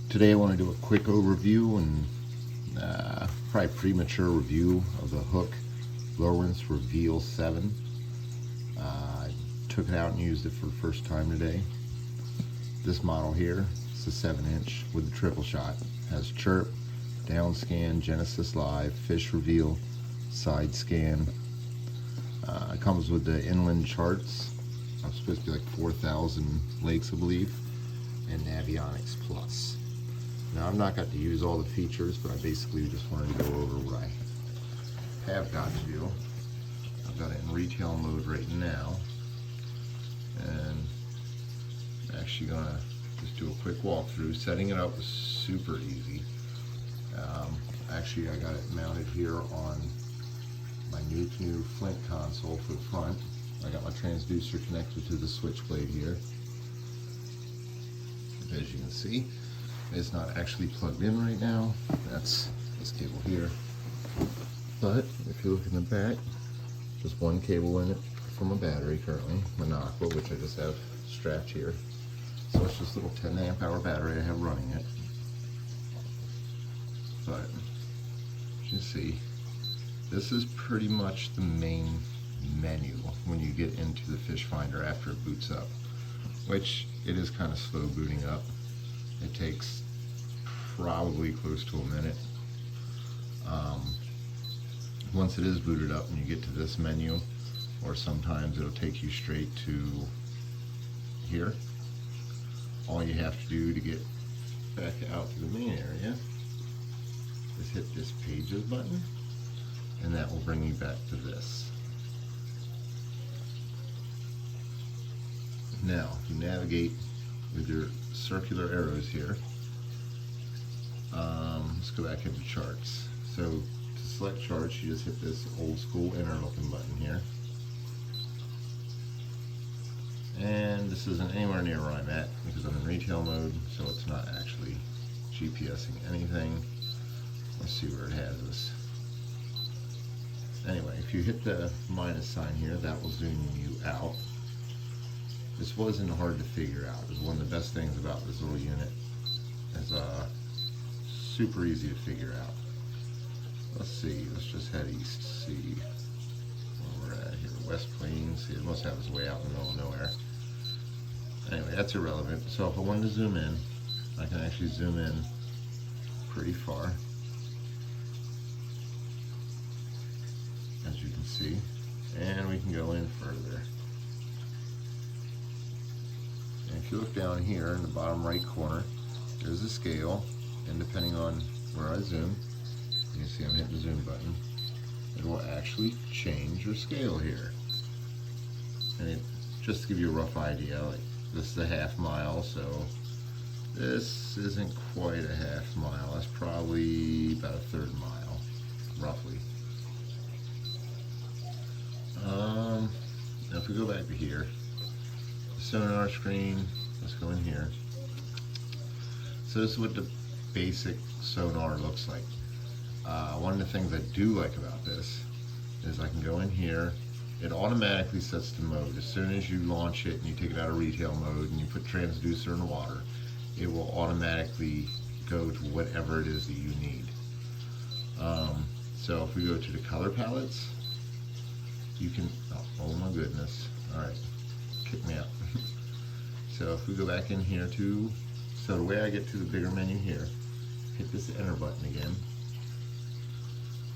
Today I want to do a quick overview and probably premature review of the Hook Low-Rinse Reveal 7. I took it out and used it for the first time today. This model here, it's a 7-inch with a triple shot. Has chirp, down scan, Genesis Live, fish reveal, side scan. It comes with the inland charts. I'm supposed to be like 4,000 lakes, I believe, and Navionics Plus. Now I've not got to use all the features, but I basically just wanted to go over what I have got to do. I've got it in retail mode right now, and I'm actually gonna just do a quick walkthrough. Setting it up was super easy. Actually, I got it mounted here on my new Flint console for the front. I got my transducer connected to the switchblade here. As you can see, it's not actually plugged in right now. That's this cable here. But if you look in the back, just one cable in it from a battery currently, Monaco, which I just have strapped here. So it's just a little 10 amp hour battery I have running it. But as you can see, this is pretty much the main menu when you get into the fish finder after it boots up, which it is kind of slow booting up. It takes probably close to a minute. Once it is booted up and you get to this menu, or sometimes it'll take you straight to here, all you have to do to get back out to the main area is hit this pages button, and that will bring you back to this. Now, if you navigate with your circular arrows here, let's go back into charts. So to select charts, you just hit this old school enter looking button here. And this isn't anywhere near where I'm at because I'm in retail mode, so it's not actually GPSing anything. Let's see where it has us. Anyway, if you hit the minus sign here, that will zoom you out. This wasn't hard to figure out. It was one of the best things about this little unit. It's super easy to figure out. Let's see, let's just head east, see where we're at here. West Plains, see, it must have us way out in the middle of nowhere. Anyway, that's irrelevant. So if I wanted to zoom in, I can actually zoom in pretty far, as you can see, and we can go in further. And if you look down here in the bottom right corner, there's a scale, and depending on where I zoom, you can see I'm hitting the zoom button, it will actually change your scale here. And just to give you a rough idea, like this is a half mile, so this isn't quite a half mile. That's probably about a third mile, roughly. Now if we go back to here, the sonar screen, let's go in here. So this is what the basic sonar looks like. One of the things I do like about this is I can go in here, it automatically sets the mode. As soon as you launch it and you take it out of retail mode and you put transducer in the water, it will automatically go to whatever it is that you need. So if we go to the color palettes, you can, oh my goodness, all right, kick me out. So if we go back in here to, so the way I get to the bigger menu here, hit this enter button again.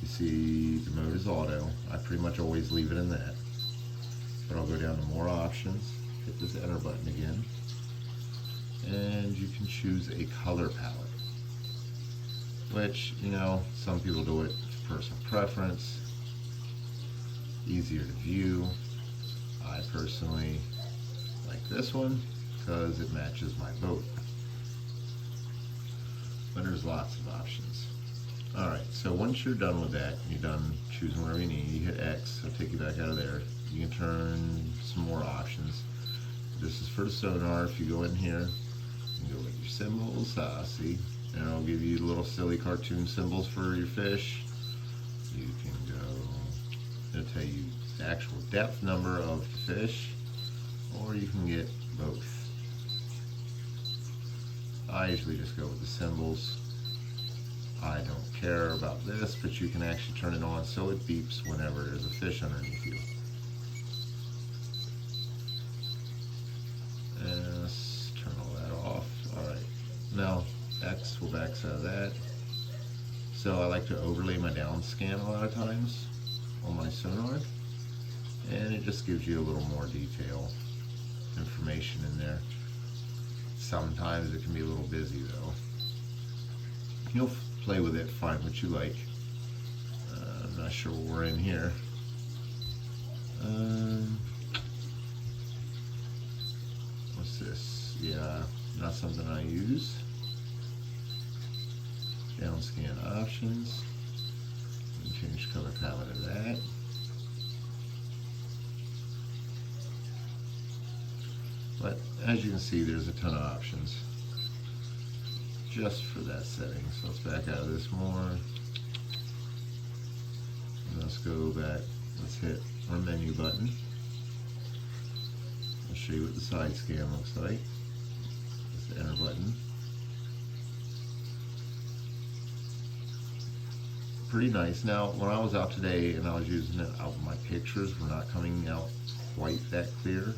You see the mode is auto. I pretty much always leave it in that. But I'll go down to more options, hit this enter button again, and you can choose a color palette. Which, you know, some people do it, it's personal preference, easier to view. I personally like this one because it matches my boat. But there's lots of options. Alright, so once you're done with that, you're done choosing whatever you need, you hit X, it'll take you back out of there. You can turn some more options. This is for the sonar. If you go in here, you can go with your symbols, see, and it'll give you little silly cartoon symbols for your fish. You can go, it'll tell you the actual depth number of the fish, or you can get both. I usually just go with the symbols. I don't care about this, but you can actually turn it on so it beeps whenever there's a fish underneath you. And let's turn all that off. Alright, now X will X out of that. So I like to overlay my down scan a lot of times on my sonar, and it just gives you a little more detail information in there. Sometimes it can be a little busy though. You'll play with it, find what you like. I'm not sure what we're in here. What's this? Yeah, not something I use. Down scan options. And change color palette of that. But as you can see, there's a ton of options just for that setting. So let's back out of this more. And let's go back. Let's hit our menu button. I'll show you what the side scan looks like. It's the enter button. Pretty nice. Now, when I was out today and I was using it, my pictures were not coming out quite that clear,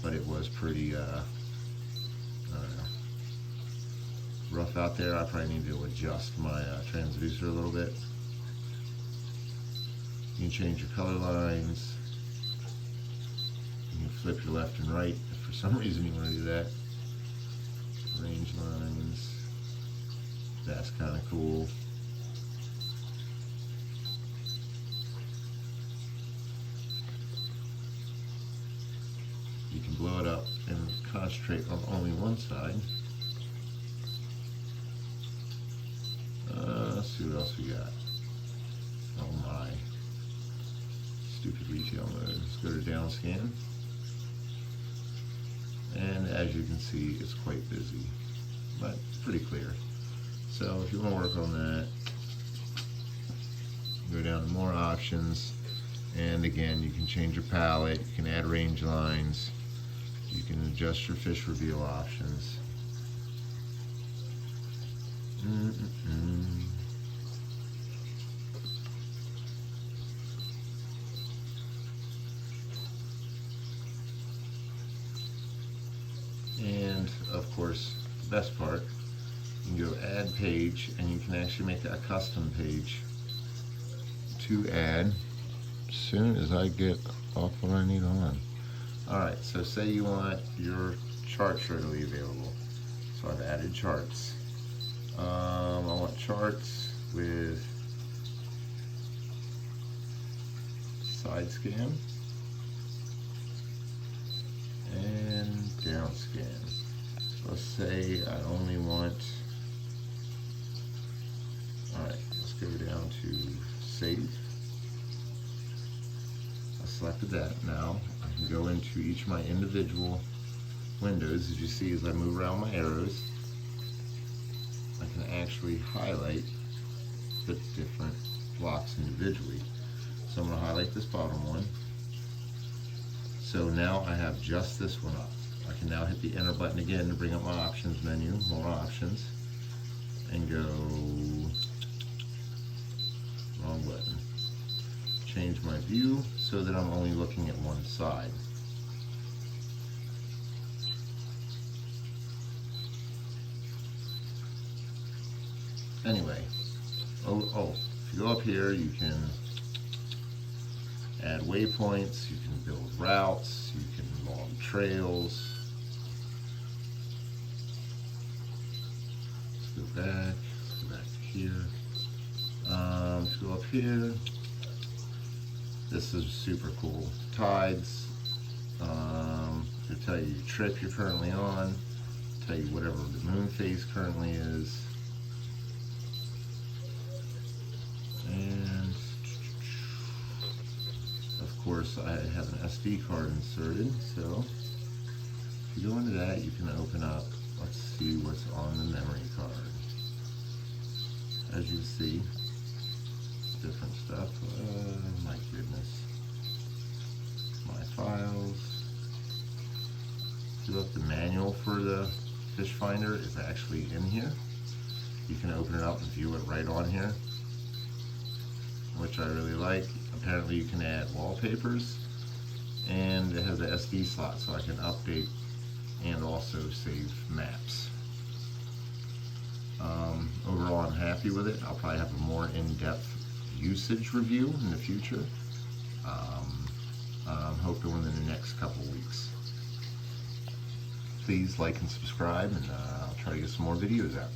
but it was pretty, I don't know, rough out there. I probably need to adjust my transducer a little bit. You can change your color lines. You can flip your left and right if for some reason you want to do that. Range lines. That's kind of cool. You can blow it up and concentrate on only one side. Let's see what else we got. Oh my. Stupid retail mode. Let's go to down scan. And as you can see, it's quite busy, but pretty clear. So if you want to work on that, go down to more options. And again, you can change your palette, you can add range lines, you can adjust your fish reveal options. And of course, the best part, you can go add page, and you can actually make a custom page to add as soon as I get off what I need on. Alright, so say you want your charts readily available. So I've added charts. I want charts with side scan and down scan. So let's say I only want, alright, let's go down to save. I selected that. Now I can go into each of my individual windows. As you see, as I move around my arrows, I can actually highlight the different blocks individually. So I'm going to highlight this bottom one. So now I have just this one up. I can now hit the enter button again to bring up my options menu, more options, and go, wrong button. Change my view so that I'm only looking at one side. Anyway, if you go up here, you can add waypoints, you can build routes, you can log trails. Let's go back to here. Let's go up here. This is super cool. Tides, it'll tell you your trip you're currently on, tell you whatever the moon phase currently is. And of course I have an SD card inserted, so if you go into that, you can open up, let's see what's on the memory card. As you see, different stuff. Oh my goodness. My files. Fill up the manual for the fish finder is actually in here. You can open it up and view it right on here, which I really like. Apparently you can add wallpapers, and it has a SD slot so I can update and also save maps. Overall, I'm happy with it. I'll probably have a more in-depth usage review in the future. I'm hoping within the next couple weeks. Please like and subscribe, and I'll try to get some more videos out.